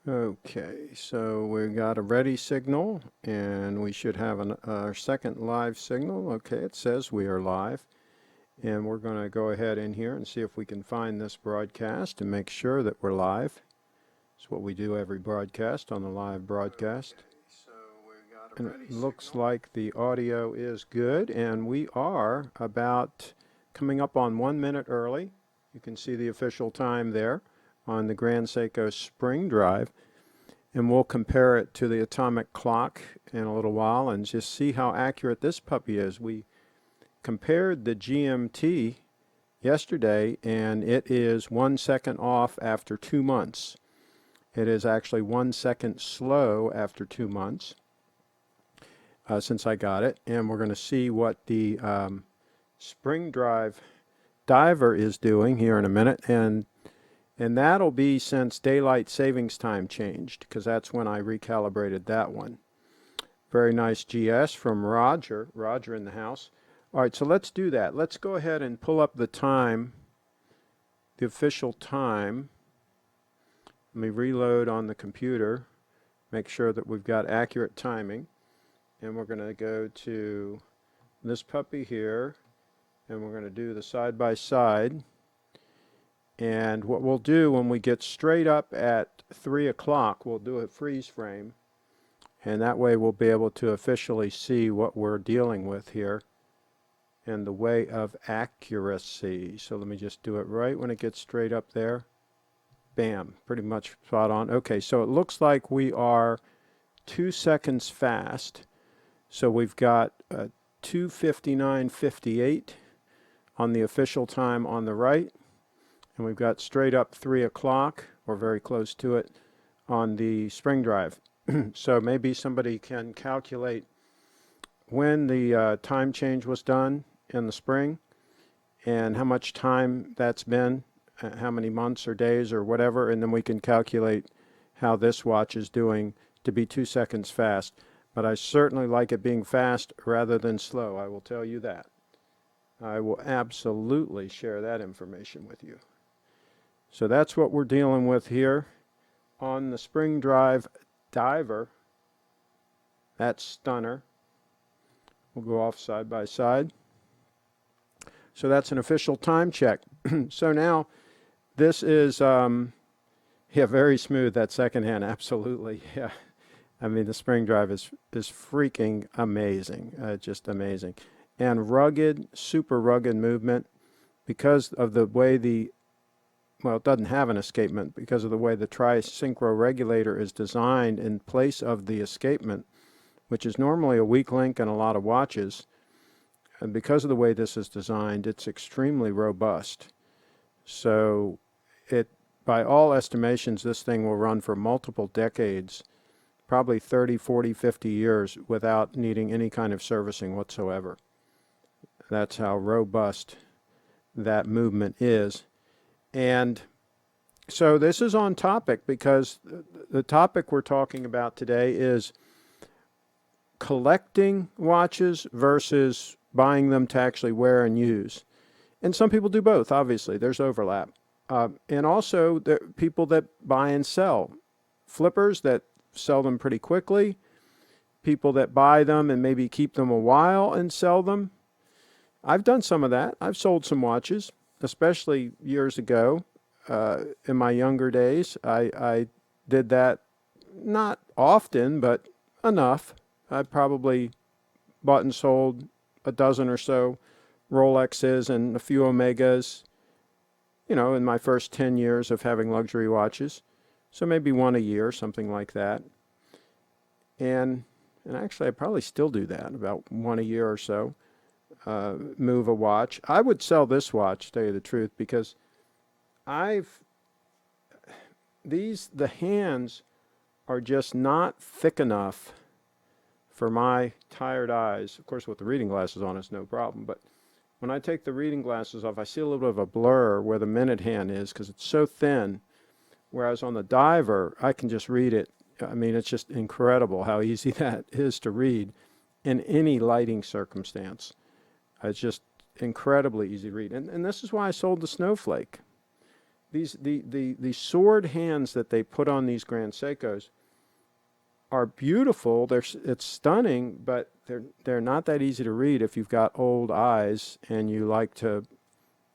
Okay, so we got a ready signal and we should have our second live signal. Okay, it says we are live, and we're going to go ahead in here and see if we can find this broadcast and make sure that we're live. It's what we do every broadcast on the live broadcast. And it looks like the audio is good, and we are about coming up on 1 minute early. You can see the official time there on the Grand Seiko Spring Drive, and we'll compare it to the atomic clock in a little while and just see how accurate this puppy is. We compared the GMT yesterday, and it is 1 second off after 2 months. It is actually 1 second slow after 2 months since I got it, and we're going to see what the Spring Drive diver is doing here in a minute, and that'll be since daylight savings time changed, because that's when I recalibrated that one. Very nice GS from Roger in the house. All right, so let's do that. Let's go ahead and pull up the time, the official time. Let me reload on the computer, make sure that we've got accurate timing. And we're going to go to this puppy here, and we're going to do the side by side. And what we'll do when we get straight up at 3 o'clock, we'll do a freeze frame. And that way we'll be able to officially see what we're dealing with here in the way of accuracy. So let me just do it right when it gets straight up there. Bam, pretty much spot on. Okay, so it looks like we are 2 seconds fast. So we've got 2:59.58 on the official time on the right. And we've got straight up 3 o'clock, or very close to it, on the Spring Drive. So maybe somebody can calculate when the time change was done in the spring and how much time that's been, how many months or days or whatever, and then we can calculate how this watch is doing to be 2 seconds fast. But I certainly like it being fast rather than slow, I will tell you that. I will absolutely share that information with you. So that's what we're dealing with here on the Spring Drive diver. That's stunner. We'll go off side by side. So that's an official time check. So now this is, very smooth, that second hand, absolutely. Yeah. I mean, the Spring Drive is freaking amazing, just amazing. And rugged, super rugged movement because of the way well, it doesn't have an escapement because of the way the tri-synchro regulator is designed in place of the escapement, which is normally a weak link in a lot of watches. And because of the way this is designed, it's extremely robust. So by all estimations, this thing will run for multiple decades, probably 30, 40, 50 years without needing any kind of servicing whatsoever. That's how robust that movement is. And so this is on topic because the topic we're talking about today is collecting watches versus buying them to actually wear and use. And some people do both, obviously. There's overlap. And also the people that buy and sell. Flippers that sell them pretty quickly. People that buy them and maybe keep them a while and sell them. I've done some of that. I've sold some watches, especially years ago. In my younger days, I did that not often, but enough. I probably bought and sold a dozen or so Rolexes and a few Omegas, in my first 10 years of having luxury watches. So maybe one a year, something like that. And actually, I probably still do that, about one a year or so. Move a watch. I would sell this watch, to tell you the truth, because the hands are just not thick enough for my tired eyes. Of course, with the reading glasses on, it's no problem. But when I take the reading glasses off, I see a little bit of a blur where the minute hand is because it's so thin. Whereas on the diver, I can just read it. I mean, it's just incredible how easy that is to read in any lighting circumstance. It's just incredibly easy to read. And this is why I sold the Snowflake. the sword hands that they put on these Grand Seikos are beautiful. It's stunning, but they're not that easy to read if you've got old eyes and you like to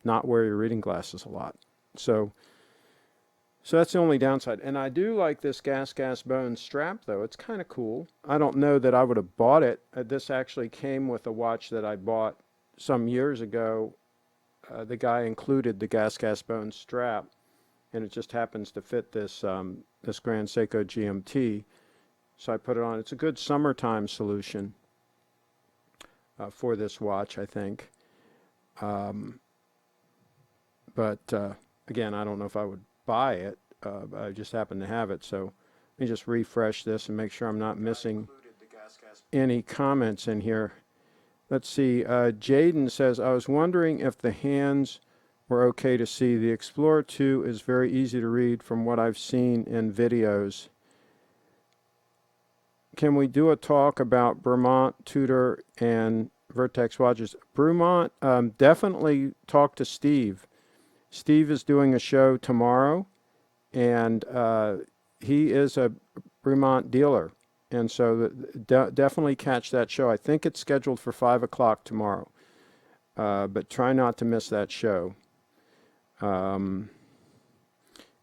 not wear your reading glasses a lot. So that's the only downside. And I do like this gas bone strap, though. It's kind of cool. I don't know that I would have bought it. This actually came with a watch that I bought some years ago. The guy included the gas bone strap, and it just happens to fit this this Grand Seiko GMT. So I put it on. It's a good summertime solution for this watch, I think. But again, I don't know if I would buy it. I just happen to have it. So let me just refresh this and make sure I'm not missing any comments in here. Let's see. Jaden says, I was wondering if the hands were okay to see. The Explorer 2 is very easy to read from what I've seen in videos. Can we do a talk about Bremont, Tudor, and Vertex watches? Bremont, definitely talk to Steve. Steve is doing a show tomorrow, and he is a Bremont dealer. And so definitely catch that show. I think it's scheduled for 5 o'clock tomorrow, but try not to miss that show. And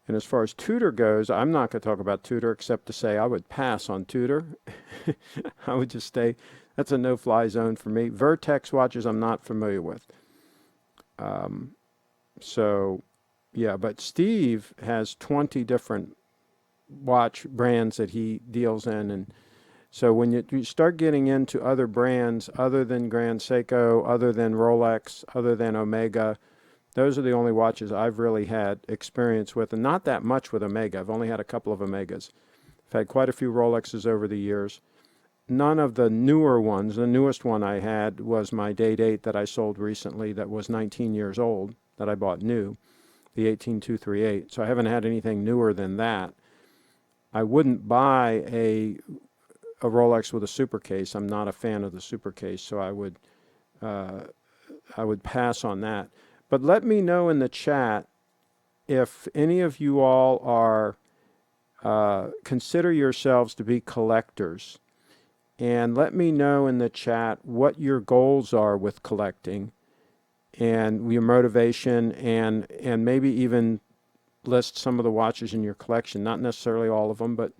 as far as Tudor goes, I'm not going to talk about Tudor except to say I would pass on Tudor. I would just stay. That's a no-fly zone for me. Vertex watches I'm not familiar with. So, yeah, but Steve has 20 different watch brands that he deals in. And so when you start getting into other brands other than Grand Seiko, other than Rolex, other than Omega, those are the only watches I've really had experience with, and not that much with Omega. I've only had a couple of Omegas. I've had quite a few Rolexes over the years. None of the newer ones. The newest one I had was my Date 8 that I sold recently that was 19 years old, that I bought new, the 18238. So I haven't had anything newer than that. I wouldn't buy a Rolex with a super case. I'm not a fan of the super case, so I would pass on that. But let me know in the chat if any of you all are consider yourselves to be collectors. And let me know in the chat what your goals are with collecting and your motivation, and maybe even list some of the watches in your collection. Not necessarily all of them, but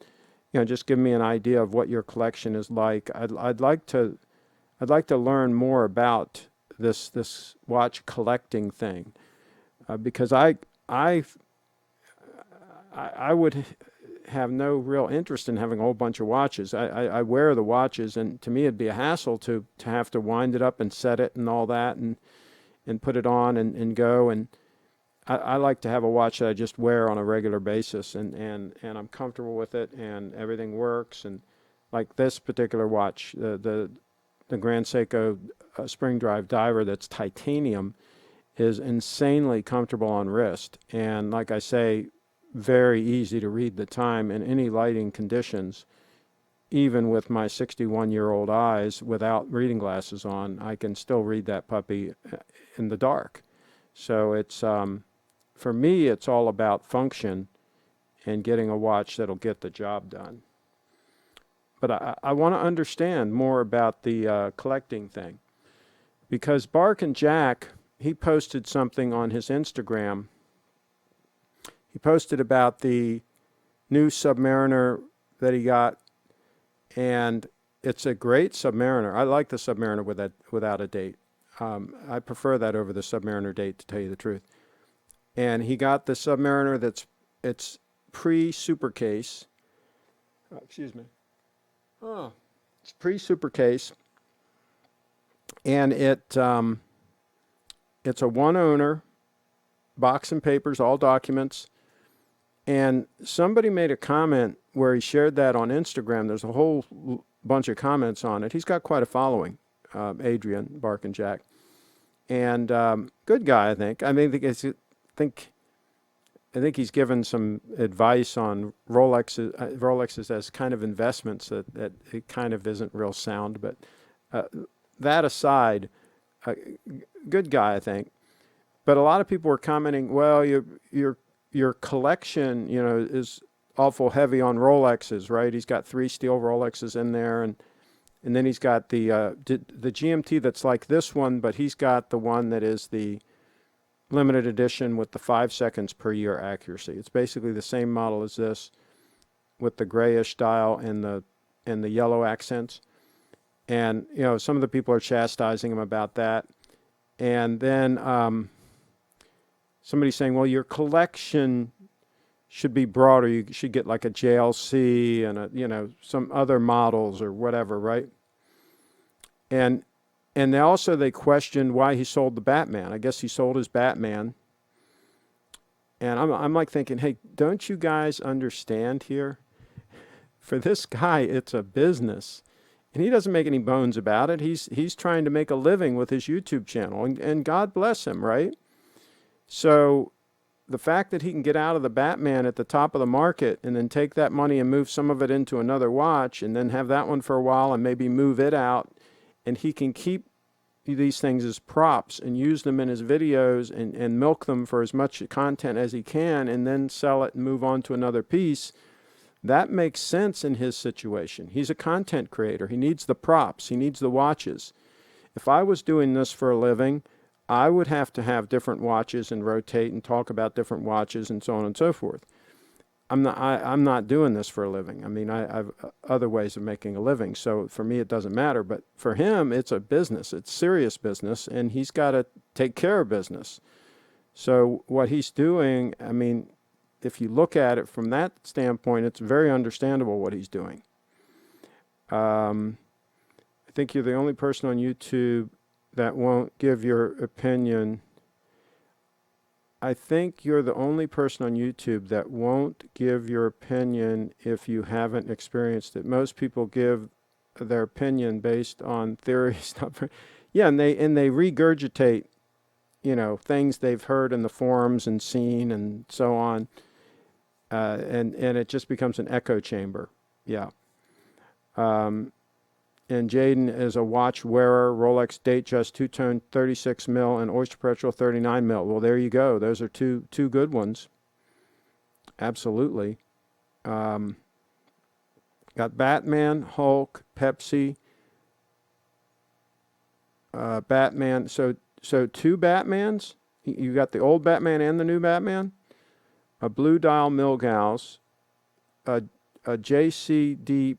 just give me an idea of what your collection is like. I'd like to learn more about this watch collecting thing, because I would have no real interest in having a whole bunch of watches. I wear the watches, and to me it'd be a hassle to have to wind it up and set it and all that and put it on and go. And I like to have a watch that I just wear on a regular basis, and I'm comfortable with it and everything works. And like this particular watch, the Grand Seiko spring drive diver that's titanium is insanely comfortable on wrist, and like I say, very easy to read the time in any lighting conditions. Even with my 61-year-old eyes without reading glasses on, I can still read that puppy in the dark. So it's for me, it's all about function and getting a watch that'll get the job done. But I want to understand more about the collecting thing, because Bark and Jack, he posted something on his Instagram. He posted about the new Submariner that he got, and it's a great Submariner. I like the Submariner without a date. I prefer that over the Submariner date, to tell you the truth. And he got the Submariner it's pre-super case. Excuse me. Oh, it's pre-super case, and it's a one owner, box and papers, all documents. And somebody made a comment where he shared that on Instagram. There's a whole bunch of comments on it. He's got quite a following, Adrian, Bark and Jack, and good guy, I think. I think he's given some advice on Rolexes as kind of investments that it kind of isn't real sound. But that aside, good guy, I think. But a lot of people were commenting, well, you're your collection, you know, is awful heavy on Rolexes, right? He's got 3 steel Rolexes in there, and then he's got the GMT that's like this one, but he's got the one that is the limited edition with the 5 seconds per year accuracy. It's basically the same model as this, with the grayish dial and the yellow accents. And you know, some of the people are chastising him about that. And then somebody's saying, well, your collection should be broader. You should get like a JLC and you know, some other models or whatever, right? And they questioned why he sold the Batman. I guess he sold his Batman. And I'm like thinking, hey, don't you guys understand here? For this guy, it's a business. And he doesn't make any bones about it. He's trying to make a living with his YouTube channel. And God bless him, right? So the fact that he can get out of the Batman at the top of the market and then take that money and move some of it into another watch and then have that one for a while and maybe move it out, and he can keep these things as props and use them in his videos and milk them for as much content as he can and then sell it and move on to another piece, that makes sense in his situation. He's a content creator. He needs the props. He needs the watches. If I was doing this for a living, I would have to have different watches and rotate and talk about different watches and so on and so forth. I'm not doing this for a living. I mean, I've other ways of making a living. So for me, it doesn't matter. But for him, it's a business. It's serious business, and he's got to take care of business. So what he's doing, I mean, if you look at it from that standpoint, it's very understandable what he's doing. I think you're the only person on YouTube that won't give your opinion. I think you're the only person on YouTube that won't give your opinion if you haven't experienced it. Most people give their opinion based on theories. Yeah, and they regurgitate, you know, things they've heard in the forums and seen and so on. And it just becomes an echo chamber. Yeah. And Jaden is a watch wearer, Rolex Datejust two-tone 36 mil and Oyster Perpetual 39 mil. Well, there you go. Those are two good ones. Absolutely. Got Batman, Hulk, Pepsi, Batman. So 2 Batmans. You got the old Batman and the new Batman. A Blue Dial Milgauss, a JC Deep,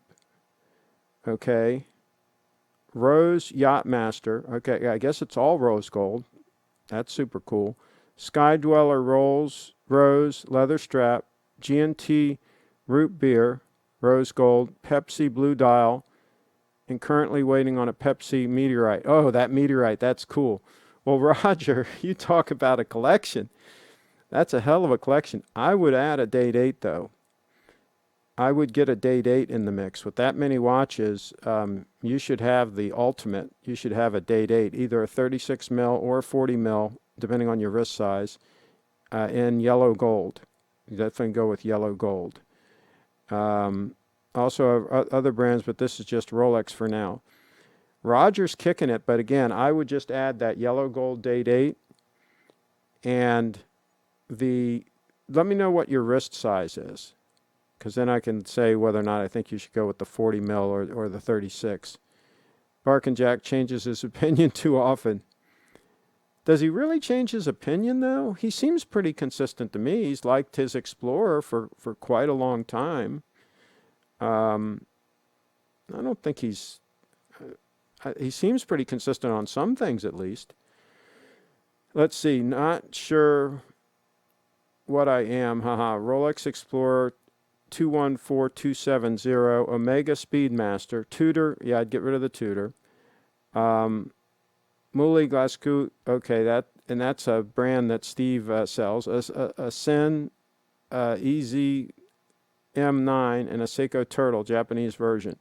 okay, Rose Yachtmaster, okay, I guess it's all rose gold. That's super cool. Sky Dweller Rose Leather Strap, G&T Root Beer, Rose Gold, Pepsi Blue Dial, and currently waiting on a Pepsi Meteorite. Oh, that Meteorite, that's cool. Well, Roger, you talk about a collection. That's a hell of a collection. I would add a Date 8, though. I would get a Date 8 in the mix. With that many watches, you should have the ultimate. You should have a Date 8, either a 36 mil or a 40 mil, depending on your wrist size, in yellow gold. You definitely go with yellow gold. Also, other brands, but this is just Rolex for now. Roger's kicking it, but again, I would just add that yellow gold Date 8 and let me know what your wrist size is, because then I can say whether or not I think you should go with the 40 mil or the 36. Bark and Jack changes his opinion too often. Does he really change his opinion, though? He seems pretty consistent to me. He's liked his Explorer for quite a long time. I don't think he seems pretty consistent on some things, at least. Let's see. Not sure what I am. Haha. Rolex Explorer 214270, Omega Speedmaster, Tudor. Yeah, I'd get rid of the Tudor. Mouly Glasgow. Okay, that's a brand that Steve sells. A Sen EZ M9 and a Seiko Turtle, Japanese version.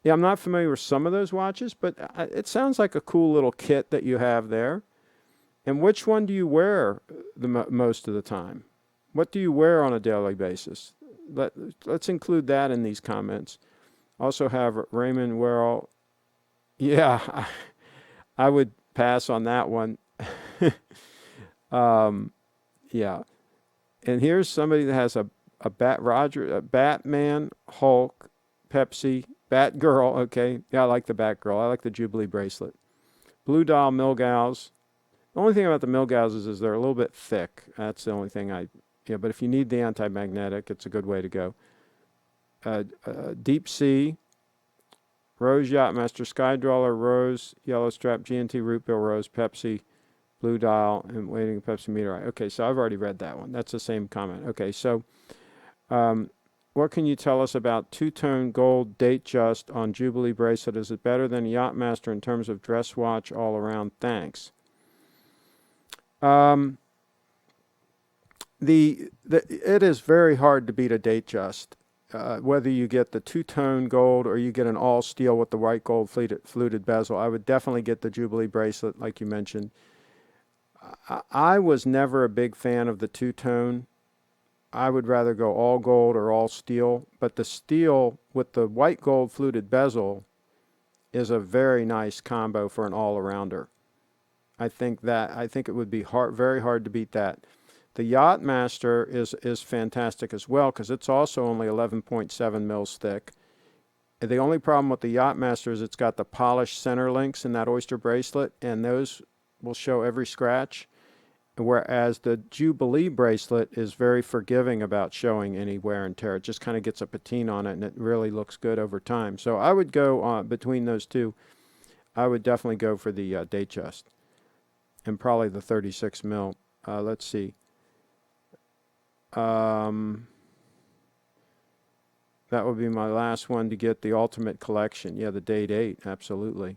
Yeah, I'm not familiar with some of those watches, but it sounds like a cool little kit that you have there. And which one do you wear most of the time? What do you wear on a daily basis? Let's include that in these comments. Also have Raymond Werrell. Yeah, I would pass on that one. Yeah. And here's somebody that has a Batman, Hulk, Pepsi, Batgirl. Okay, yeah, I like the Batgirl. I like the Jubilee bracelet. Blue dial Milgauss. The only thing about the Milgausses is they're a little bit thick. That's the only thing but if you need the anti-magnetic, it's a good way to go. Deep Sea, Rose Yachtmaster, Sky Dweller, Rose, Yellow Strap, G&T, Root Bill, Rose, Pepsi, Blue Dial, and Waiting Pepsi Meteorite. Okay, so I've already read that one. That's the same comment. Okay, so what can you tell us about two-tone gold date just on Jubilee bracelet? Is it better than Yachtmaster in terms of dress watch all around? Thanks. It is very hard to beat a date just. Whether you get the two-tone gold or you get an all steel with the white gold fluted bezel, I would definitely get the Jubilee bracelet, like you mentioned. I was never a big fan of the two-tone. I would rather go all gold or all steel, but the steel with the white gold fluted bezel is a very nice combo for an all-arounder. I think it would be very hard to beat that. The Yachtmaster is fantastic as well because it's also only 11.7 mils thick. The only problem with the Yachtmaster is it's got the polished center links in that oyster bracelet, and those will show every scratch, whereas the Jubilee bracelet is very forgiving about showing any wear and tear. It just kind of gets a patina on it, and it really looks good over time. So I would go between those two. I would definitely go for the Datejust and probably the 36 mil. Let's see. That would be my last one to get the Ultimate Collection. Yeah, the Date 8, absolutely.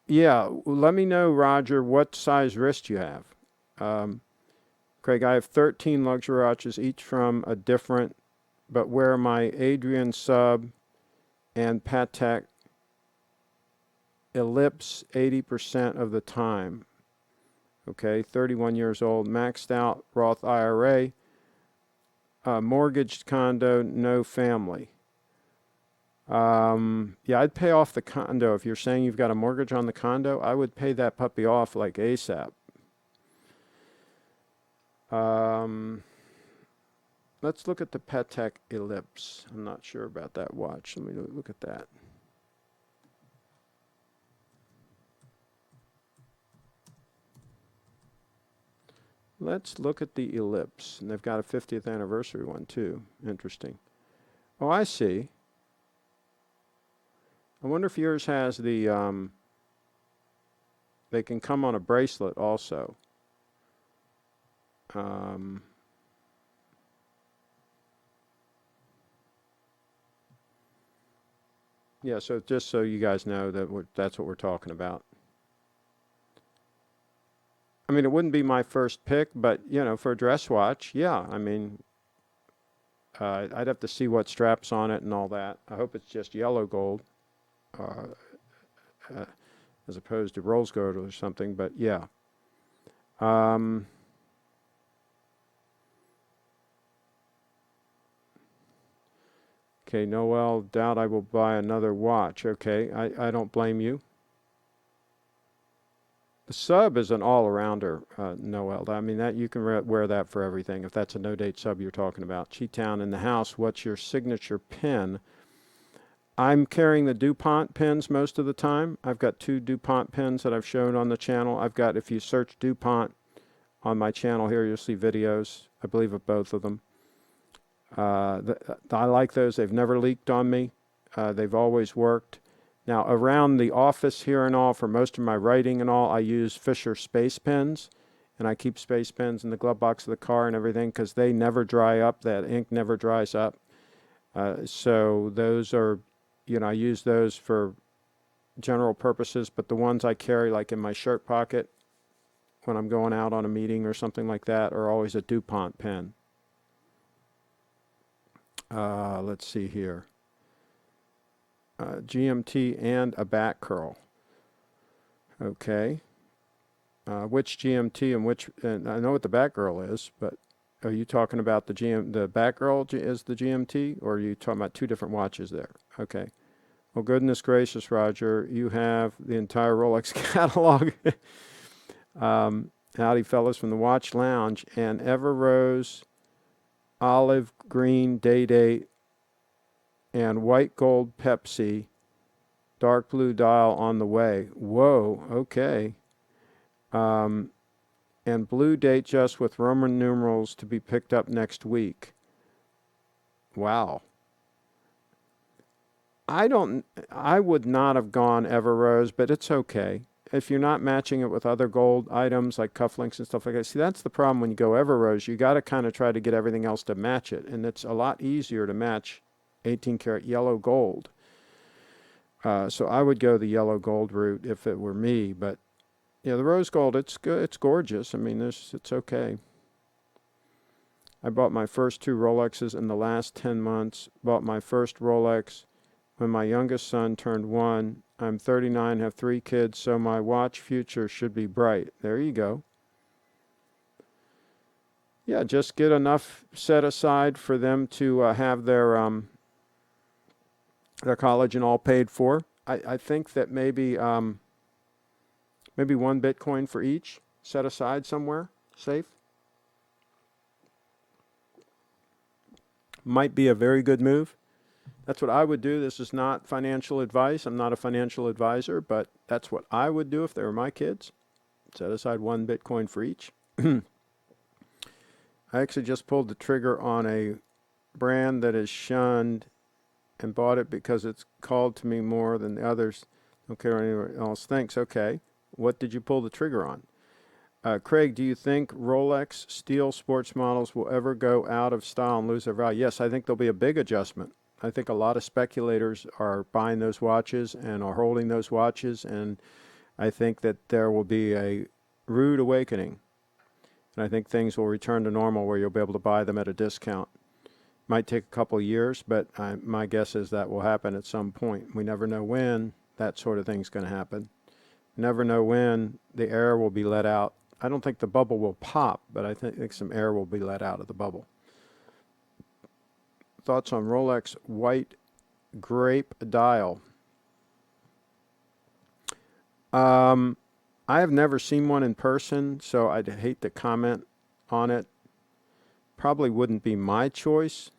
Yeah, let me know, Roger, what size wrist you have. Craig, I have 13 luxury watches, each from a different, but wear my Adrian Sub and Patek Ellipse 80% of the time. Okay, 31 years old, maxed out Roth IRA, mortgaged condo, no family. Yeah, I'd pay off the condo. If you're saying you've got a mortgage on the condo, I would pay that puppy off like ASAP. Let's look at the Patek Ellipse. I'm not sure about that watch. Let me look at that. Let's look at the Ellipse. And they've got a 50th anniversary one too. Interesting. Oh, I see. I wonder if yours has the, they can come on a bracelet also. Yeah, so just so you guys know that that's what we're talking about. I mean, it wouldn't be my first pick, but, you know, for a dress watch, yeah, I mean, I'd have to see what straps on it and all that. I hope it's just yellow gold, as opposed to rose gold or something, but yeah. Okay, Noel, doubt I will buy another watch. Okay, I don't blame you. The Sub is an all-arounder, Noel. I mean, that you can wear that for everything, if that's a no-date Sub you're talking about. Cheetown in the house, what's your signature pin? I'm carrying the DuPont pins most of the time. I've got 2 DuPont pins that I've shown on the channel. I've got, if you search DuPont on my channel here, you'll see videos, I believe, of both of them. I like those. They've never leaked on me. They've always worked. Now, around the office here and all, for most of my writing and all, I use Fisher space pens, and I keep space pens in the glove box of the car and everything because they never dry up. That ink never dries up. So those are, you know, I use those for general purposes, but the ones I carry, like in my shirt pocket when I'm going out on a meeting or something like that, are always a DuPont pen. Let's see here. GMT and a back curl. Okay. Which GMT and which? And I know what the back curl is, but are you talking about the back curl is the GMT, or are you talking about 2 different watches there? Okay. Well, goodness gracious, Roger, you have the entire Rolex catalog. Howdy, fellas, from the Watch Lounge. And Ever Rose, olive green Day-Day, and white gold Pepsi, dark blue dial on the way. Whoa, okay. And blue date just with Roman numerals to be picked up next week. Wow. I would not have gone Ever Rose, but it's okay. If you're not matching it with other gold items like cufflinks and stuff like that. See, that's the problem when you go Ever Rose. You got to kind of try to get everything else to match it. And it's a lot easier to match 18 karat yellow gold. So I would go the yellow gold route if it were me. But yeah, the rose gold, it's good. It's gorgeous. I mean, it's okay. I bought my first 2 Rolexes in the last 10 months. Bought my first Rolex when my youngest son turned 1. I'm 39, have 3 kids, so my watch future should be bright. There you go. Yeah, just get enough set aside for them to have their college and all paid for. I think that maybe 1 Bitcoin for each, set aside somewhere safe. Might be a very good move. That's what I would do. This is not financial advice. I'm not a financial advisor, but that's what I would do if they were my kids. Set aside 1 Bitcoin for each. I actually just pulled the trigger on a brand that is shunned and bought it because it's called to me more than the others. Don't care anyone else thinks. Okay. What did you pull the trigger on? Craig, do you think Rolex steel sports models will ever go out of style and lose their value? Yes, I think there'll be a big adjustment. I think a lot of speculators are buying those watches and are holding those watches, and I think that there will be a rude awakening. And I think things will return to normal where you'll be able to buy them at a discount. Might take a couple of years, but my guess is that will happen at some point. We never know when that sort of thing's going to happen. Never know when the air will be let out. I don't think the bubble will pop, but I think some air will be let out of the bubble. Thoughts on Rolex white grape dial? I have never seen one in person, so I'd hate to comment on it. Probably wouldn't be my choice,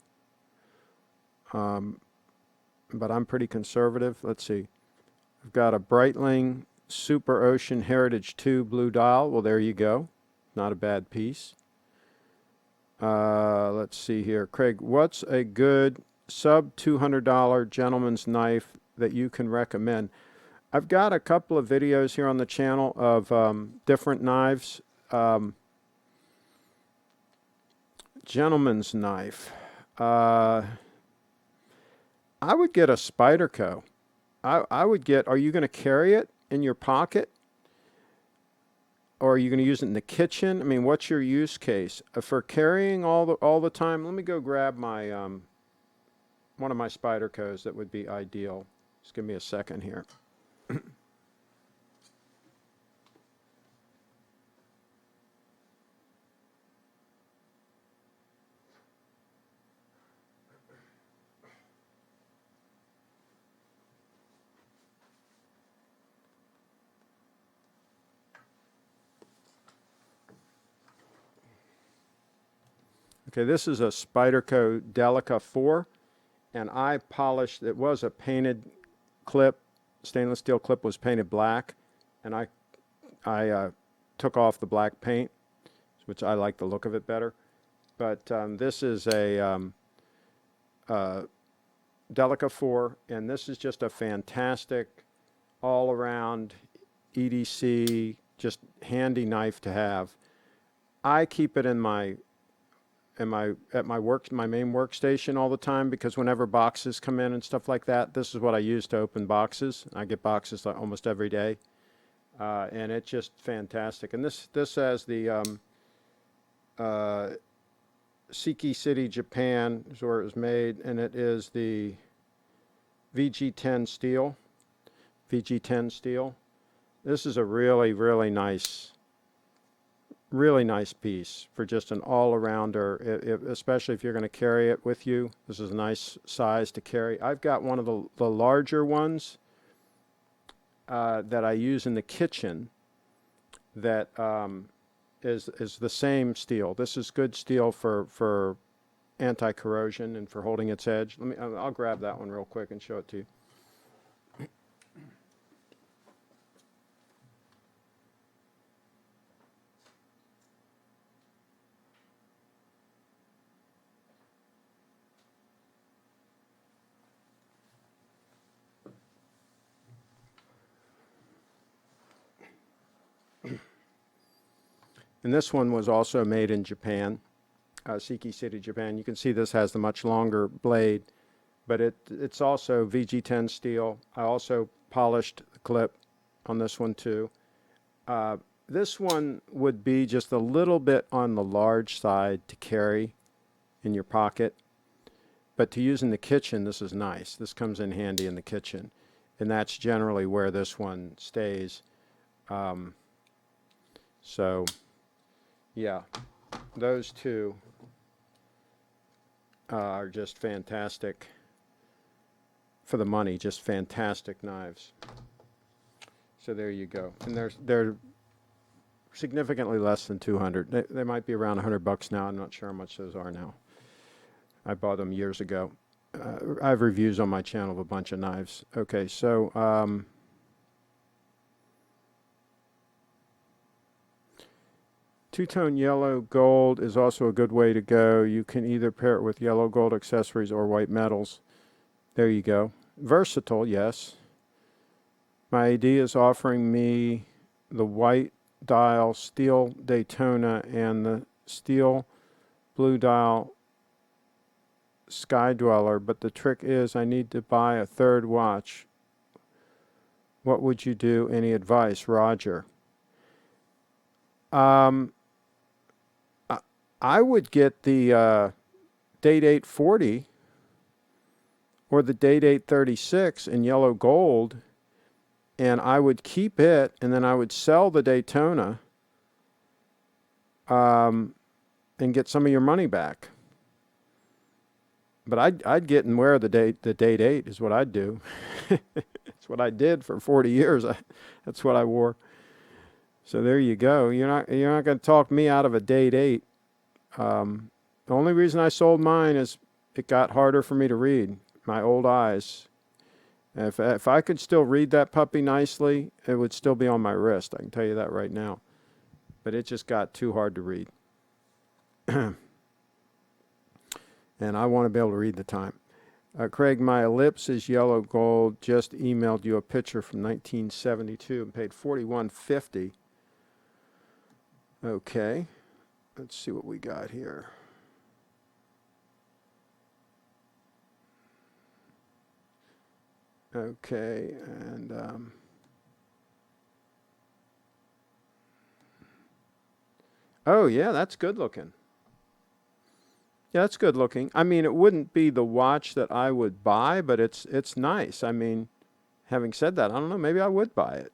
but I'm pretty conservative. Let's see. I've got a Breitling Super Ocean Heritage 2 blue dial. Well, there you go. Not a bad piece. Let's see here. Craig, what's a good sub $200 gentleman's knife that you can recommend? I've got a couple of videos here on the channel of different knives. Gentleman's knife. I would get a Spyderco. I would get, are you going to carry it in your pocket? Or are you going to use it in the kitchen? I mean, what's your use case? For carrying all the time, let me go grab my one of my Spydercos that would be ideal. Just give me a second here. Okay, this is a Spyderco Delica 4, and I polished, it was a painted clip, stainless steel clip was painted black, and I took off the black paint, which I like the look of it better. But this is a Delica 4, and this is just a fantastic all-around EDC, just handy knife to have. I keep it in my at my main workstation all the time, because whenever boxes come in and stuff like that, this is what I use to open boxes. I get boxes like almost every day, and it's just fantastic. And this has the Seiki City, Japan is where it was made, and it is the VG10 steel. VG10 steel. This is a really nice piece for just an all-arounder, especially if you're going to carry it with you. This is a nice size to carry. I've got one of the larger ones that I use in the kitchen that is the same steel. This is good steel for anti-corrosion and for holding its edge. I'll grab that one real quick and show it to you. And this one was also made in Japan, Siki City, Japan. You can see this has the much longer blade, but it's also VG10 steel. I also polished the clip on this one too. This one would be just a little bit on the large side to carry in your pocket, but to use in the kitchen, this is nice. This comes in handy in the kitchen, and that's generally where this one stays. So yeah, those two are just fantastic for the money, just fantastic knives. So there you go. And they're significantly less than 200. They might be around $100 now. I'm not sure how much those are now. I bought them years ago. I have reviews on my channel of a bunch of knives. Okay, so two-tone yellow gold is also a good way to go. You can either pair it with yellow gold accessories or white metals. There you go. Versatile, yes. My ID is offering me the white dial steel Daytona and the steel blue dial Sky Dweller, but the trick is I need to buy a third watch. What would you do? Any advice? Roger. I would get the Date 840 or the Date 836 in yellow gold, and I would keep it, and then I would sell the Daytona and get some of your money back. But I'd get and wear the Date 8 is what I'd do. That's what I did for 40 years. That's what I wore. So there you go. You're not going to talk me out of a Date 8. The only reason I sold mine is it got harder for me to read. My old eyes. If I could still read that puppy nicely, it would still be on my wrist. I can tell you that right now. But it just got too hard to read. And I want to be able to read the time. Craig, my ellipse is yellow gold. Just emailed you a picture from 1972 and paid $41.50. Okay. Let's see what we got here. Okay, and oh yeah, that's good looking. Yeah, that's good looking. I mean, it wouldn't be the watch that I would buy, but it's nice. I mean, having said that, I don't know, maybe I would buy it.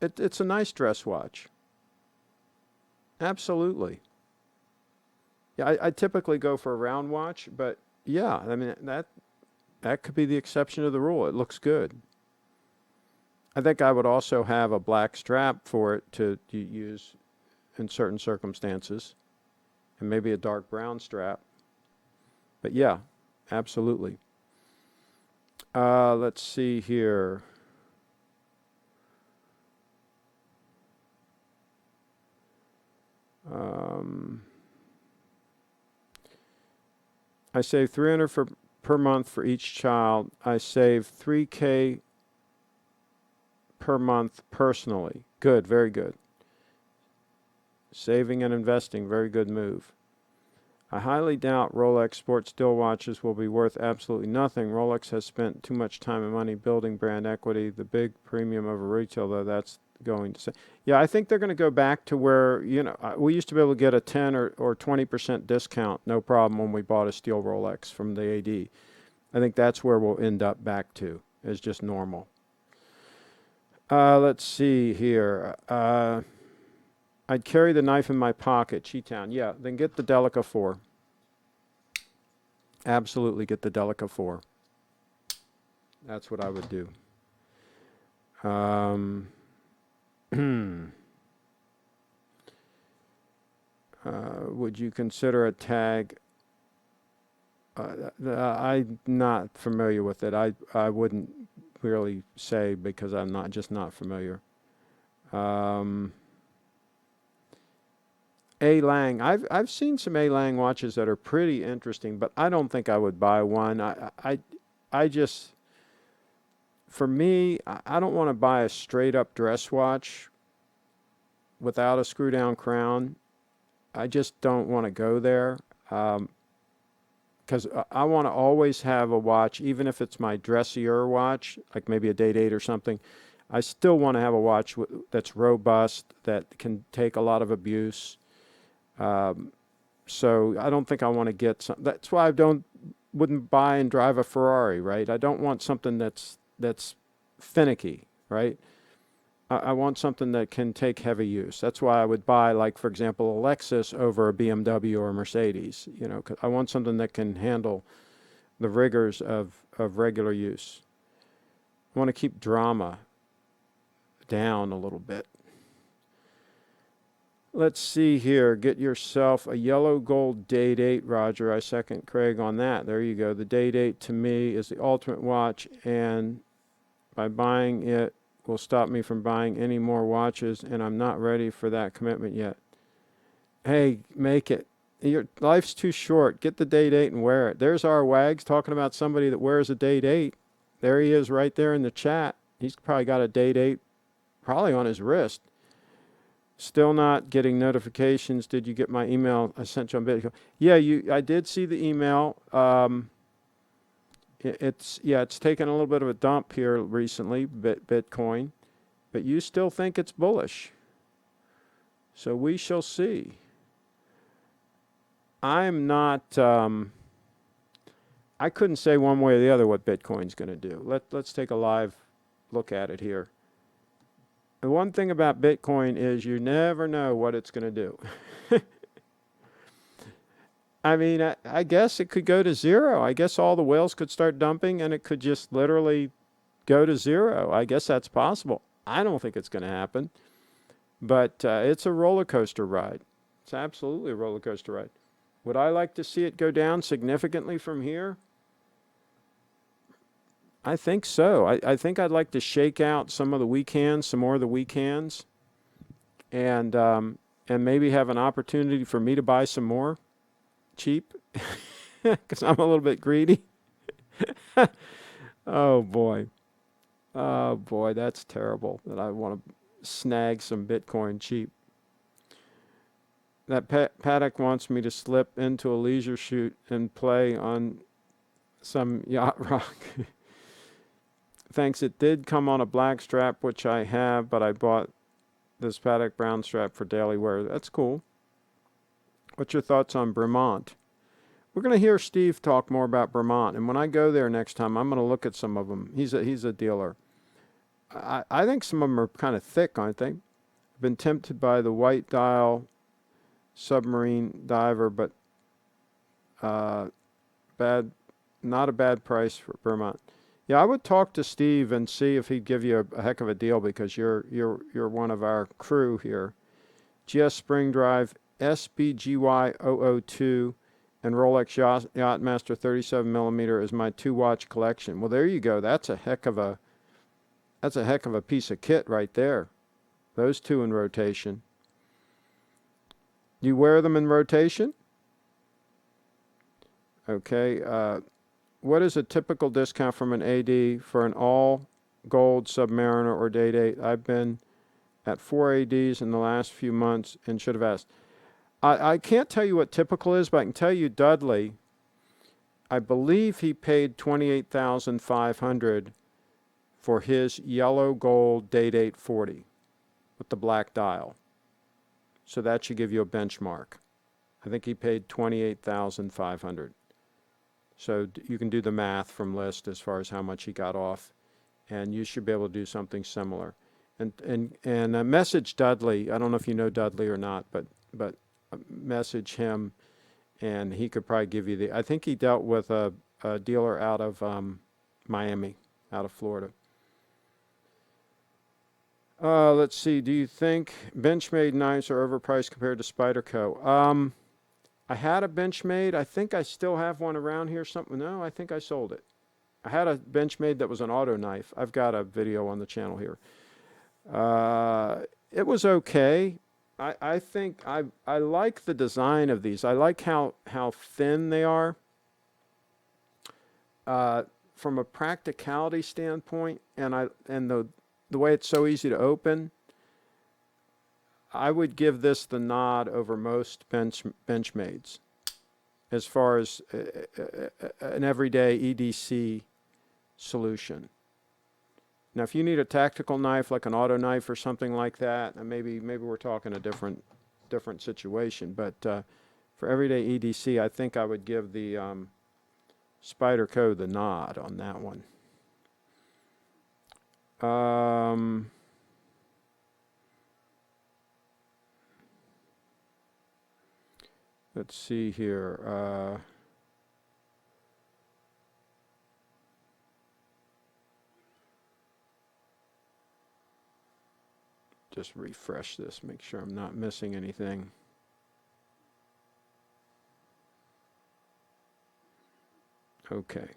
It's a nice dress watch. Absolutely. Yeah, I typically go for a round watch, but yeah, I mean that could be the exception to the rule. It looks good. I think I would also have a black strap for it to use in certain circumstances, and maybe a dark brown strap. But yeah, absolutely. Let's see here. I save $300 per month for each child. I save $3K per month personally. Good, very good. Saving and investing, very good move. I highly doubt Rolex sports still watches will be worth absolutely nothing. Rolex has spent too much time and money building brand equity. The big premium over retail, though, that's going to say. Yeah, I think they're going to go back to where, we used to be able to get a 10 or 20% discount, no problem, when we bought a steel Rolex from the AD. I think that's where we'll end up back to, is just normal. Let's see here. I'd carry the knife in my pocket, Cheetown. Yeah, then get the Delica 4. Absolutely get the Delica 4. That's what I would do. Would you consider a tag? I'm not familiar with it. I wouldn't really say because I'm not familiar. A Lang. I've seen some A Lang watches that are pretty interesting, but I don't think I would buy one. I just, for me, I don't want to buy a straight up dress watch without a screw down crown. I just don't want to go there. Because I want to always have a watch, even if it's my dressier watch, like maybe a day date or something. I still want to have a watch that's robust, that can take a lot of abuse. So I don't think I want to get some. That's why wouldn't buy and drive a Ferrari, right? I don't want something that's finicky, right? I want something that can take heavy use. That's why I would buy, like, for example, a Lexus over a BMW or a Mercedes. 'Cause I want something that can handle the rigors of regular use. I want to keep drama down a little bit. Let's see here. Get yourself a yellow gold day date, Roger. I second Craig on that. There you go. The day date to me is the ultimate watch, and by buying it will stop me from buying any more watches, and I'm not ready for that commitment yet. Hey, make it. Your life's too short. Get the day date and wear it. There's our Wags talking about somebody that wears a day date. There he is right there in the chat. He's probably got a day date probably on his wrist. Still not getting notifications. Did you get my email I sent you on Bitcoin? Yeah, I did see the email. It's taken a little bit of a dump here recently, Bitcoin, but you still think it's bullish. So we shall see. I'm not. I couldn't say one way or the other what Bitcoin's going to do. Let's take a live look at it here. The one thing about Bitcoin is you never know what it's going to do. I mean, I guess it could go to zero. I guess all the whales could start dumping and it could just literally go to zero. I guess that's possible. I don't think it's going to happen. But it's a roller coaster ride. It's absolutely a roller coaster ride. Would I like to see it go down significantly from here? I think so. I think I'd like to shake out some of the weak hands, some more of the weak hands, and maybe have an opportunity for me to buy some more cheap because I'm a little bit greedy. Oh boy, that's terrible that I want to snag some Bitcoin cheap. That Paddock wants me to slip into a leisure shoot and play on some yacht rock. Thanks, it did come on a black strap, which I have, but I bought this Paddock brown strap for daily wear. That's cool. What's your thoughts on Bremont? We're going to hear Steve talk more about Bremont, and when I go there next time, I'm going to look at some of them. He's a dealer. I think some of them are kind of thick, aren't they? I've been tempted by the white dial submarine diver, but not a bad price for Bremont. Yeah, I would talk to Steve and see if he'd give you a heck of a deal because you're one of our crew here. GS Spring Drive SBGY 002 and Rolex Yachtmaster 37mm is my 2-watch collection. Well, there you go. That's a heck of a piece of kit right there. Those two in rotation. You wear them in rotation? Okay. What is a typical discount from an AD for an all-gold Submariner or day date? I've been at 4 ADs in the last few months and should have asked. I can't tell you what typical is, but I can tell you Dudley, I believe he paid $28,500 for his yellow gold day date 40 with the black dial. So that should give you a benchmark. I think he paid $28,500. So you can do the math from list as far as how much he got off, and you should be able to do something similar. And message Dudley. I don't know if you know Dudley or not, but message him, and he could probably give you I think he dealt with a dealer out of Miami, out of Florida. Let's see. Do you think Benchmade knives are overpriced compared to Spyderco? I had a Benchmade. I think I still have one around here. Something. No, I think I sold it. I had a Benchmade that was an auto knife. I've got a video on the channel here. It was okay. I think I like the design of these. I like how thin they are. From a practicality standpoint, and the way it's so easy to open, I would give this the nod over most Benchmades as far as an everyday EDC solution. Now, if you need a tactical knife like an auto knife or something like that, maybe we're talking a different situation. But for everyday EDC, I think I would give the Spyderco the nod on that one. Let's see here. Just refresh this, make sure I'm not missing anything. Okay.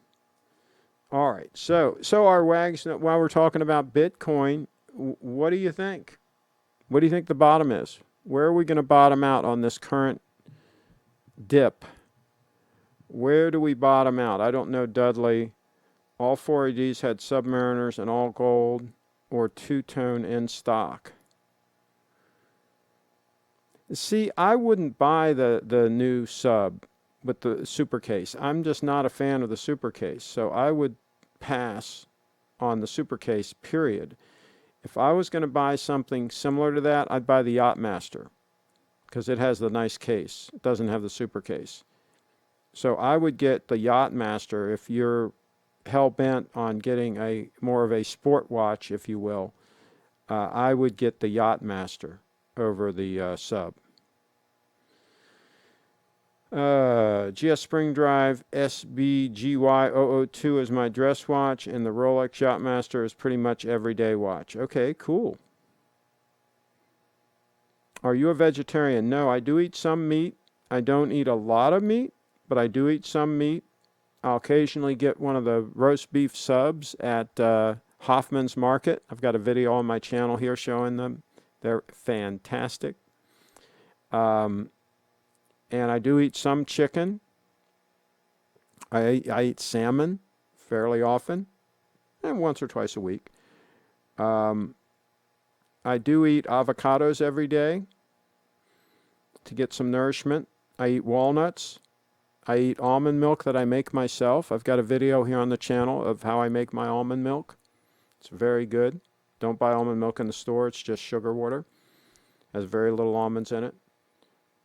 All right. So our wags, while we're talking about Bitcoin, what do you think? What do you think the bottom is? Where are we going to bottom out on this current dip? Where do we bottom out? I don't know, Dudley. All four of these had Submariners and all gold or two-tone in stock. See, I wouldn't buy the new Sub with the super case. I'm just not a fan of the super case, so I would pass on the super case, period. If I was going to buy something similar to that, I'd buy the Yachtmaster because it has the nice case. It doesn't have the super case. So I would get the Yachtmaster if you're hell-bent on getting a more of a sport watch, if you will. I would get the Yachtmaster over the Sub. GS Spring Drive SBGY002 is my dress watch, and the Rolex Yachtmaster is pretty much everyday watch. Okay, cool. Are you a vegetarian? No, I do eat some meat. I don't eat a lot of meat, but I do eat some meat. I'll occasionally get one of the roast beef subs at Hoffman's Market. I've got a video on my channel here showing them. They're fantastic. And I do eat some chicken. I eat salmon fairly often, and once or twice a week. I do eat avocados every day to get some nourishment. I eat walnuts. I eat almond milk that I make myself. I've got a video here on the channel of how I make my almond milk. It's very good. Don't buy almond milk in the store. It's just sugar water. It has very little almonds in it.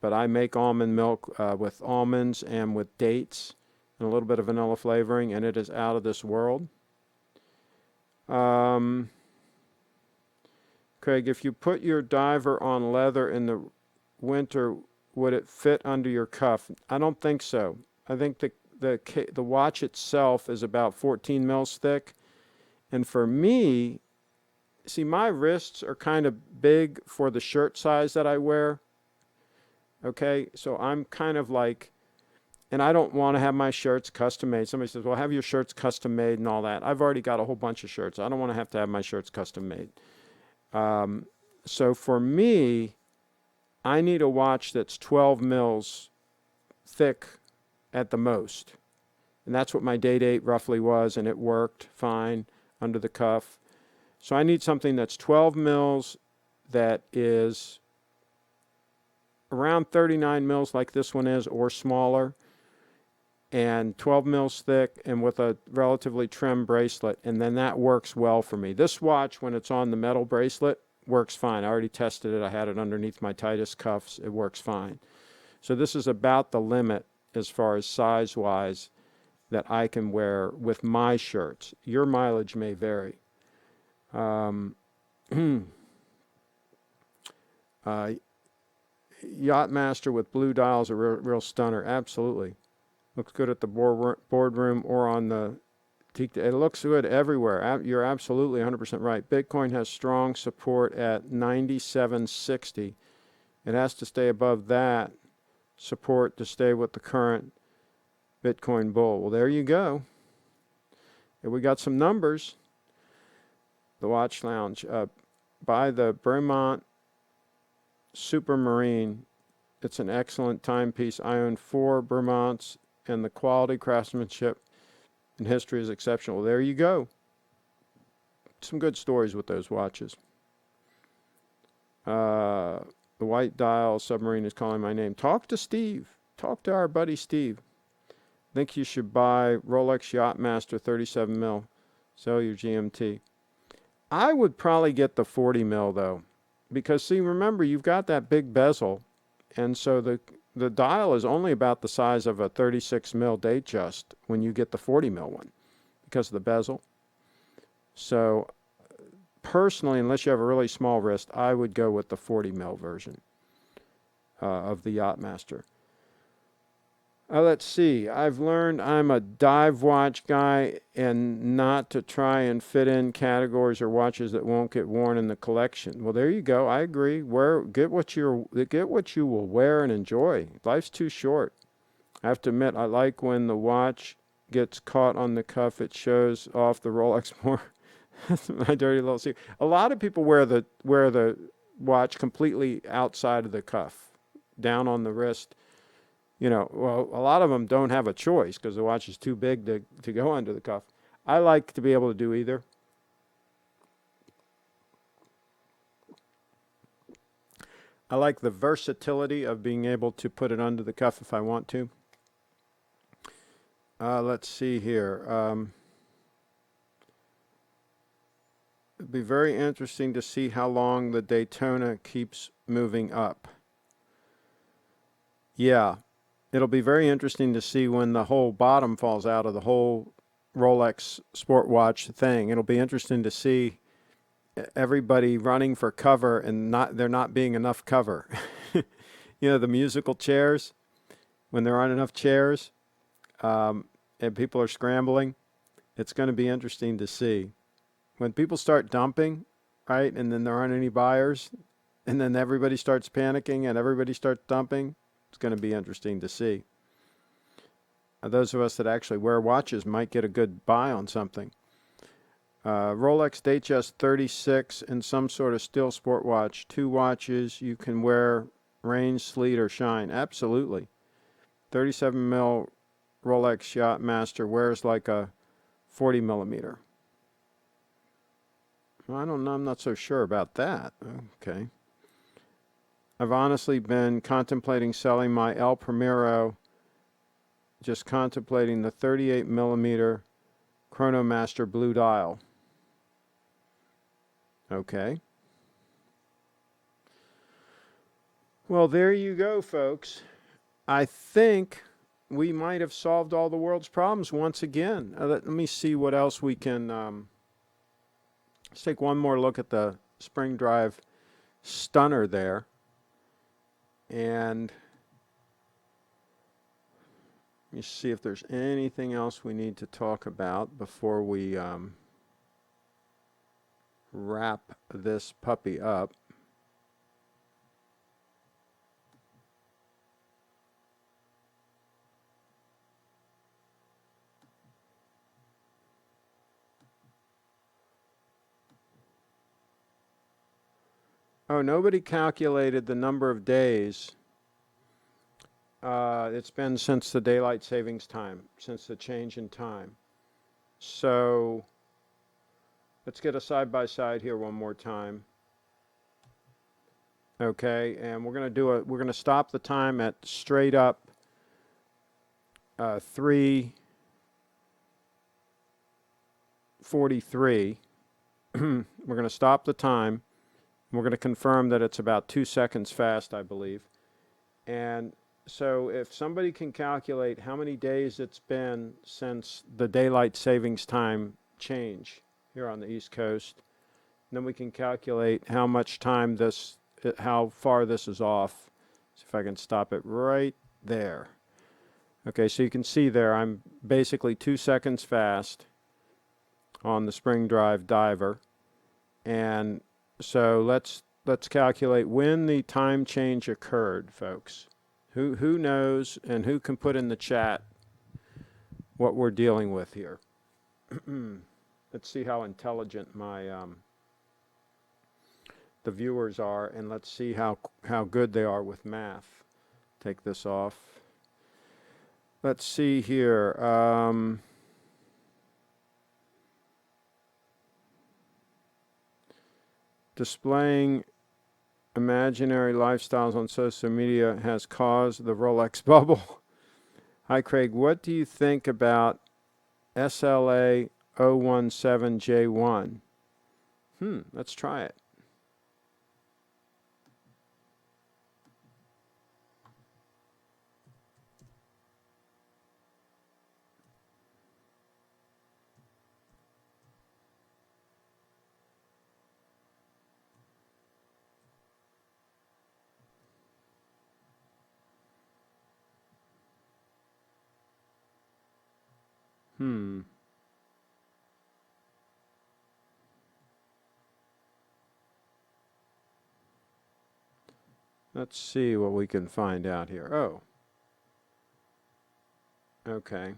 But I make almond milk with almonds and with dates and a little bit of vanilla flavoring, and it is out of this world. Craig, if you put your diver on leather in the winter, would it fit under your cuff? I don't think so. I think the watch itself is about 14 mils thick. And for me, see, my wrists are kind of big for the shirt size that I wear. Okay, so I'm kind of like, and I don't want to have my shirts custom made. Somebody says, well, have your shirts custom made and all that. I've already got a whole bunch of shirts. I don't want to have my shirts custom made. So for me, I need a watch that's 12 mils thick at the most. And that's what my Date 8 roughly was, and it worked fine under the cuff. So I need something that's 12 mils that is around 39 mils like this one is, or smaller, and 12 mils thick and with a relatively trim bracelet, and then that works well for me. This watch, when it's on the metal bracelet, works fine. I already tested it. I had it underneath my tightest cuffs. It works fine. So this is about the limit as far as size-wise that I can wear with my shirts. Your mileage may vary. Yachtmaster with blue dials, a real stunner. Absolutely. Looks good at the boardroom or on the It looks good everywhere. You're absolutely 100% right. Bitcoin has strong support at 97.60. It has to stay above that support to stay with the current Bitcoin bull. Well, there you go. And we got some numbers. The Watch Lounge. By the Bremont Submariner. It's an excellent timepiece. I own 4 Bremonts, and the quality, craftsmanship, and history is exceptional. There you go. Some good stories with those watches. The white dial submarine is calling my name. Talk to Steve. Talk to our buddy Steve. Think you should buy Rolex Yachtmaster 37 mil. Sell your GMT. I would probably get the 40 mil though, because see, remember you've got that big bezel, and so the dial is only about the size of a 36 mil Datejust when you get the 40 mil one, because of the bezel. So personally, unless you have a really small wrist, I would go with the 40 mil version of the Yachtmaster. Let's see. I've learned I'm a dive watch guy and not to try and fit in categories or watches that won't get worn in the collection. Well, there you go. I agree. Get what you will wear and enjoy. Life's too short. I have to admit, I like when the watch gets caught on the cuff. It shows off the Rolex more. That's my dirty little secret. A lot of people wear the watch completely outside of the cuff, down on the wrist. You know, well, a lot of them don't have a choice because the watch is too big to go under the cuff. I like to be able to do either. I like the versatility of being able to put it under the cuff if I want to. Let's see here. It'd be very interesting to see how long the Daytona keeps moving up. Yeah. It'll be very interesting to see when the whole bottom falls out of the whole Rolex sport watch thing. It'll be interesting to see everybody running for cover and there not being enough cover. You know, the musical chairs, when there aren't enough chairs and people are scrambling, it's going to be interesting to see. When people start dumping, right, and then there aren't any buyers, and then everybody starts panicking and everybody starts dumping, it's going to be interesting to see. Those of us that actually wear watches might get a good buy on something. Rolex Datejust 36 and some sort of steel sport watch. 2 watches you can wear rain, sleet, or shine. Absolutely. 37 mil Rolex Yachtmaster wears like a 40 millimeter. Well, I don't know. I'm not so sure about that. Okay. I've honestly been contemplating selling my El Primero, just contemplating the 38 millimeter Chronomaster blue dial. Okay. Well, there you go, folks. I think we might have solved all the world's problems once again. Let me see what else we can... let's take one more look at the spring drive stunner there. And let me see if there's anything else we need to talk about before we wrap this puppy up. Oh, nobody calculated the number of days it's been since the daylight savings time, since the change in time. So let's get a side-by-side here one more time. Okay, and we're going to stop the time at straight up 3:43. We're going to stop the time. We're going to confirm that it's about 2 seconds fast, I believe. And so if somebody can calculate how many days it's been since the daylight savings time change here on the East Coast, then we can calculate how much time how far this is off. See if I can stop it right there. Okay, so you can see there I'm basically 2 seconds fast. on the spring drive diver. And so let's calculate when the time change occurred, folks. Who knows, and who can put in the chat what we're dealing with here? Let's see how intelligent my the viewers are, and let's see how good they are with math. Take this off. Let's see here. Displaying imaginary lifestyles on social media has caused the Rolex bubble. Hi, Craig. What do you think about SLA 017J1? Let's try it. Let's see what we can find out here. Oh. Okay.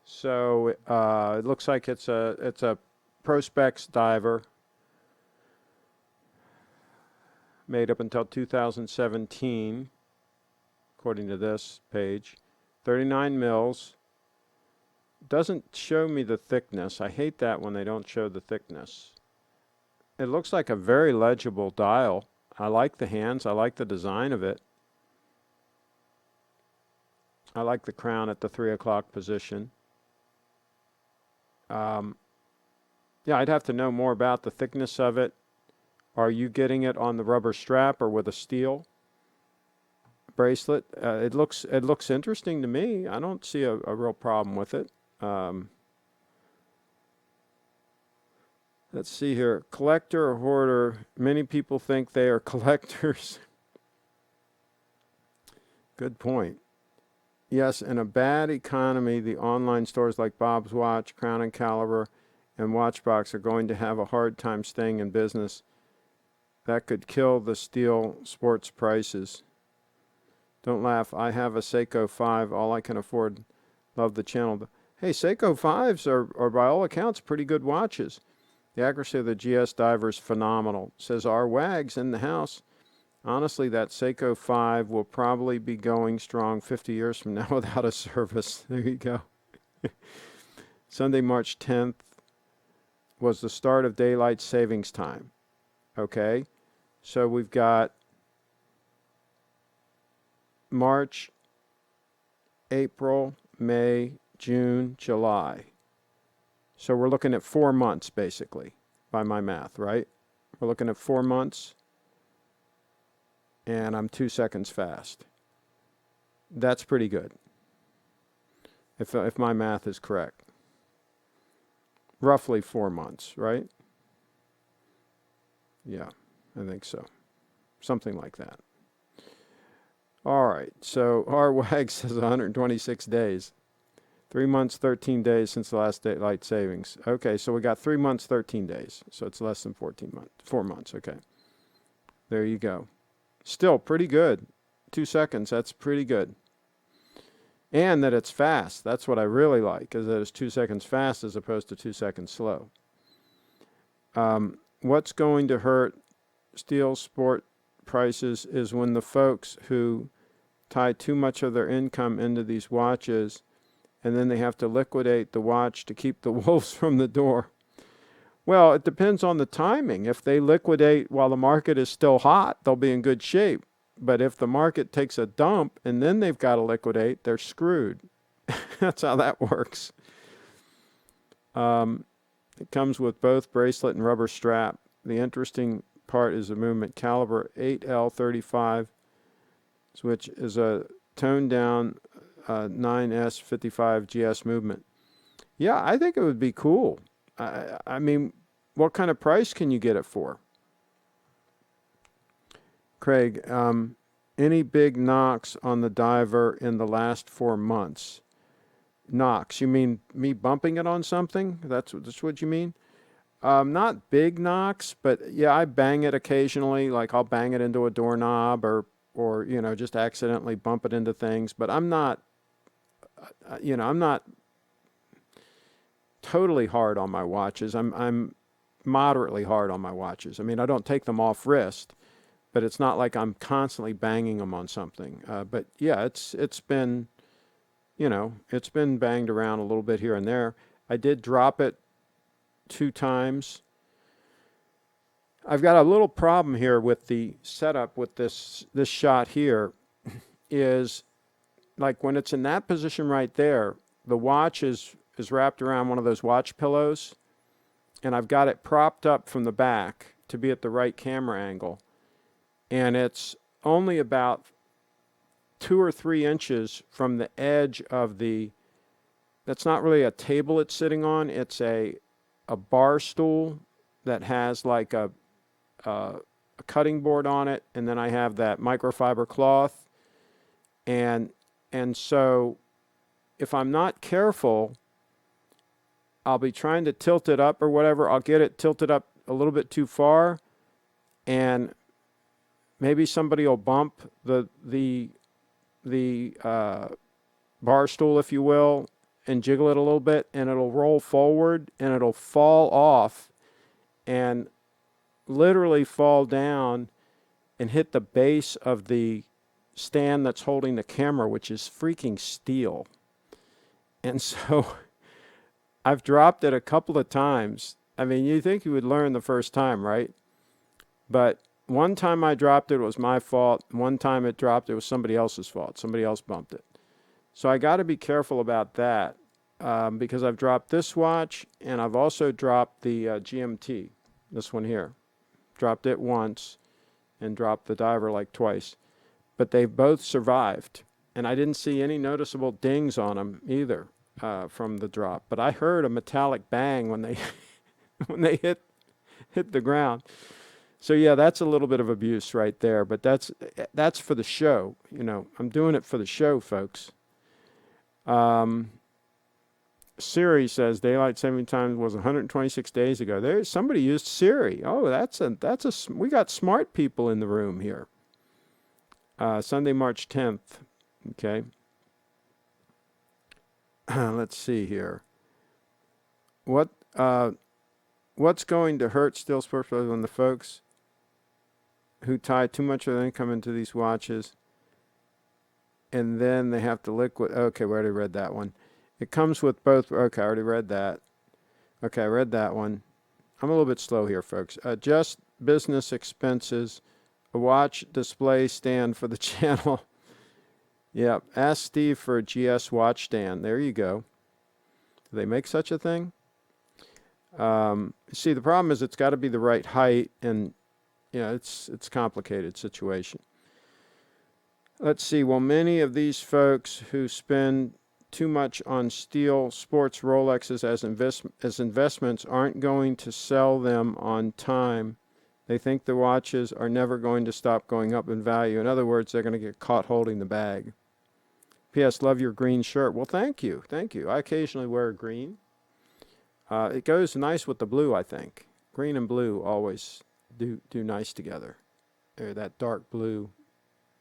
So it looks like it's a Prospex diver made up until 2017, according to this page. 39 mils. Doesn't show me the thickness. I hate that when they don't show the thickness. It looks like a very legible dial. I like the hands. I like the design of it. I like the crown at the 3 o'clock position. Yeah, I'd have to know more about the thickness of it. Are you getting it on the rubber strap or with a steel bracelet? It looks interesting to me. I don't see a real problem with it. Let's see here. Collector or hoarder? Many people think they are collectors. Good point. Yes, in a bad economy, the online stores like Bob's Watch, Crown and Caliber, and Watchbox are going to have a hard time staying in business. That could kill the steel sports prices. Don't laugh. I have a Seiko 5. All I can afford. Love the channel. Hey, Seiko 5s are by all accounts pretty good watches. The accuracy of the GS diver is phenomenal. Says our Wags in the house. Honestly, that Seiko 5 will probably be going strong 50 years from now without a service. There you go. Sunday, March 10th was the start of daylight savings time. Okay, so we've got March, April, May, June, July. So we're looking at 4 months, basically, by my math, right? We're looking at 4 months, and I'm 2 seconds fast. That's pretty good, if my math is correct. Roughly 4 months, right? Yeah, I think so. Something like that. All right, so our WAG says 126 days. 3 months, 13 days since the last daylight savings. Okay, so we got 3 months, 13 days. So it's less than 14 months. 4 months, okay. There you go. Still pretty good. 2 seconds, that's pretty good. And that it's fast. That's what I really like, is that it's 2 seconds fast as opposed to 2 seconds slow. What's going to hurt steel sport prices is when the folks who tie too much of their income into these watches and then they have to liquidate the watch to keep the wolves from the door. Well, it depends on the timing. If they liquidate while the market is still hot, they'll be in good shape. But if the market takes a dump and then they've got to liquidate, they're screwed. That's how that works. It comes with both bracelet and rubber strap. The interesting part is the movement. Caliber 8L35, which is a toned down 9S55 GS movement. Yeah, I think it would be cool. I mean, what kind of price can you get it for? Craig, any big knocks on the diver in the last 4 months? knocks. You mean me bumping it on something? That's what you mean? Not big knocks, but yeah, I bang it occasionally. Like I'll bang it into a doorknob or you know, just accidentally bump it into things. But I'm not, I'm not totally hard on my watches. I'm moderately hard on my watches. I mean, I don't take them off wrist, but it's not like I'm constantly banging them on something. But yeah, it's been, it's been banged around a little bit here and there. I did drop it 2 times. I've got a little problem here with the setup with this shot here is like when it's in that position right there, the watch is wrapped around one of those watch pillows, and I've got it propped up from the back to be at the right camera angle, and it's only about 2 or 3 inches from the edge of that's not really a table it's sitting on, it's a bar stool that has like a cutting board on it, and then I have that microfiber cloth, and so if I'm not careful, I'll be trying to tilt it up or whatever. I'll get it tilted up a little bit too far, and maybe somebody will bump the bar stool, if you will, and jiggle it a little bit, and it'll roll forward, and it'll fall off, and literally fall down and hit the base of the stand that's holding the camera, which is freaking steel. And so I've dropped it a couple of times. I mean, you think you would learn the first time, right? But one time I dropped it, it was my fault. One time it dropped, it was somebody else's fault. Somebody else bumped it. So I got to be careful about that because I've dropped this watch, and I've also dropped the GMT, this one here. Dropped it once and dropped the diver like twice. But they both survived, and I didn't see any noticeable dings on them either from the drop. But I heard a metallic bang when they when they hit the ground. So yeah, that's a little bit of abuse right there. But that's for the show. I'm doing it for the show, folks. Siri says daylight saving time was 126 days ago. There's somebody used Siri. Oh, we got smart people in the room here. Sunday, March 10th. Okay. Let's see here. What's going to hurt Steel Sports on the folks who tie too much of their income into these watches, and then they have to liquidate. Okay, we already read that one. It comes with both. Okay, I already read that. Okay, I read that one. I'm a little bit slow here, folks. Just business expenses, a watch display stand for the channel. Yep, ask Steve for a GS watch stand. There you go. Do they make such a thing? See, the problem is it's got to be the right height, and it's a complicated situation. Let's see. Well, many of these folks who spend too much on steel sports Rolexes as investments aren't going to sell them on time. They think the watches are never going to stop going up in value. In other words, they're going to get caught holding the bag. P.S. Love your green shirt. Well, thank you. Thank you. I occasionally wear green. It goes nice with the blue, I think. Green and blue always do nice together. That dark blue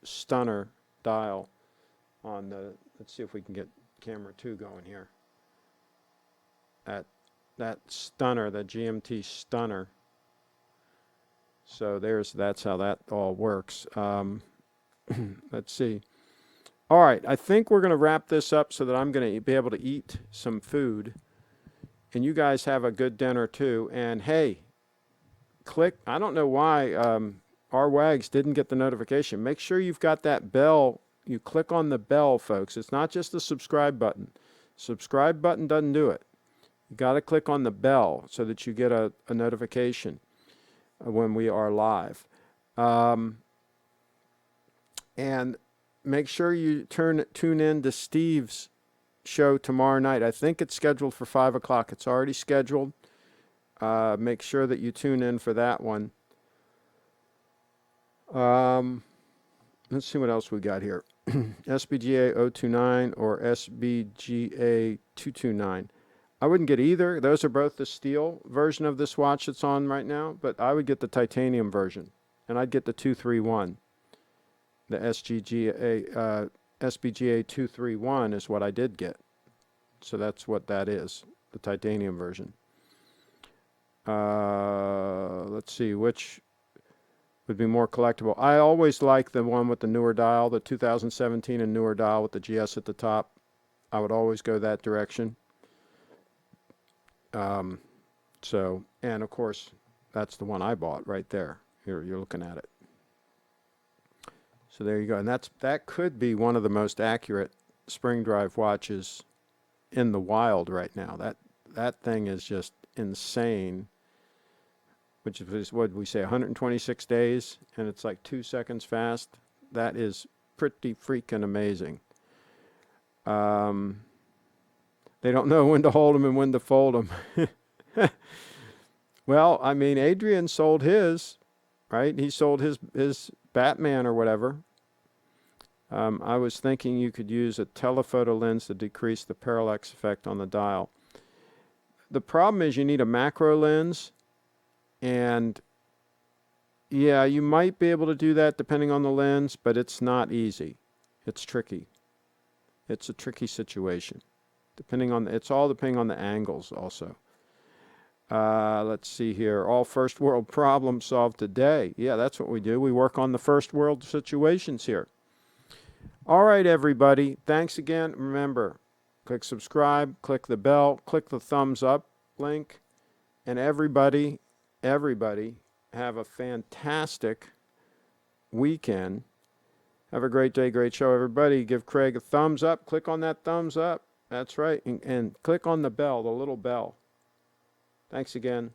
stunner dial on the, let's see if we can get camera 2 going here. That stunner, the GMT stunner. So that's how that all works. Let's see. All right, I think we're going to wrap this up so that I'm going to be able to eat some food. And you guys have a good dinner too. And hey, click, I don't know why our WAGs didn't get the notification. Make sure you've got that bell. You click on the bell, folks. It's not just the subscribe button. Subscribe button doesn't do it. You got to click on the bell so that you get a notification when we are live. And make sure you tune in to Steve's show tomorrow night. I think it's scheduled for 5 o'clock. It's already scheduled. Make sure that you tune in for that one. let's see what else we got here. SBGA 029 or SBGA 229. I wouldn't get either. Those are both the steel version of this watch that's on right now, but I would get the titanium version, and I'd get the 231. The SBGA 231 is what I did get. So that's what that is, the titanium version. Let's see, which would be more collectible. I always like the one with the newer dial, the 2017 and newer dial with the GS at the top. I would always go that direction. So, and of course, that's the one I bought right there. Here, you're looking at it. So there you go. And that could be one of the most accurate spring drive watches in the wild right now. That thing is just insane. Which is, what did we say, 126 days, and it's like 2 seconds fast. That is pretty freaking amazing. They don't know when to hold them and when to fold them. Well, I mean, Adrian sold his, right? He sold his Batman or whatever. I was thinking you could use a telephoto lens to decrease the parallax effect on the dial. The problem is you need a macro lens, and yeah, you might be able to do that depending on the lens, but it's not easy. It's tricky. It's a tricky situation. It's all depending on the angles also. Let's see here. All first world problems solved today. Yeah, that's what we do. We work on the first world situations here. All right, everybody. Thanks again. Remember, click subscribe, click the bell, click the thumbs up link, and everybody have a fantastic weekend. Have a great day, great show, everybody. Give Craig a thumbs up. Click on that thumbs up. That's right. And click on the bell, the little bell. Thanks again.